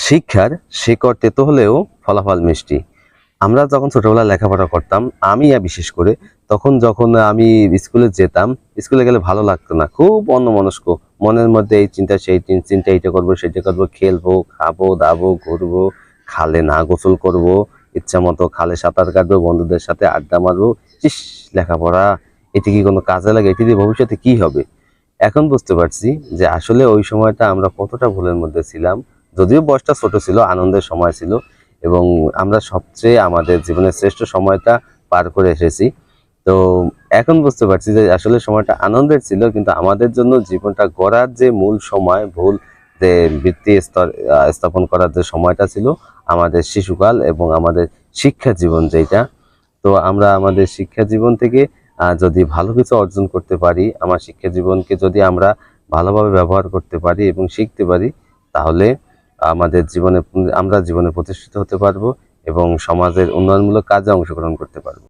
শিক্ষার শিকড় তেতো হলেও ফলাফল মিষ্টি। আমরা যখন ছোটবেলায় লেখাপড়া করতাম, আমি বিশেষ করে, তখন যখন আমি স্কুলে যেতাম, স্কুলে গেলে ভালো লাগতো না, খুব অন্যমনস্ক। মনের মধ্যে এই চিন্তা সেই চিন্তা, এইটা করবো সেটা করবো, খেলবো খাবো দাবো ঘুরবো, খালে না গোসল করবো, ইচ্ছা মতো খালে সাঁতার কাটবো, বন্ধুদের সাথে আড্ডা মারবো। ইস, লেখাপড়া এটি কি কোনো কাজে লাগে? এটি দিয়ে ভবিষ্যতে কি হবে? এখন বুঝতে পারছি যে আসলে ওই সময়টা আমরা কতটা ভুলের মধ্যে ছিলাম। যদিও বয়সটা ছোট ছিল, আনন্দের সময় ছিল, এবং আমরা সবচেয়ে আমাদের জীবনের শ্রেষ্ঠ সময়টা পার করে এসেছি। তো এখন বুঝতে পারছি যে আসলে সময়টা আনন্দের ছিল, কিন্তু আমাদের জন্য জীবনটা গড়ার যে মূল সময়, ভুল যে ভিত্তি স্থাপন করার যে সময়টা ছিল আমাদের শিশুকাল এবং আমাদের শিক্ষা জীবন যেটা। তো আমরা আমাদের শিক্ষা জীবন থেকে যদি ভালো কিছু অর্জন করতে পারি, আমার শিক্ষা জীবনকে যদি আমরা ভালোভাবে ব্যবহার করতে পারি এবং শিখতে পারি, তাহলে আমাদের জীবনে আমরা জীবনে প্রতিষ্ঠিত হতে পারবো এবং সমাজের উন্নয়নমূলক কাজে অংশগ্রহণ করতে পারবো।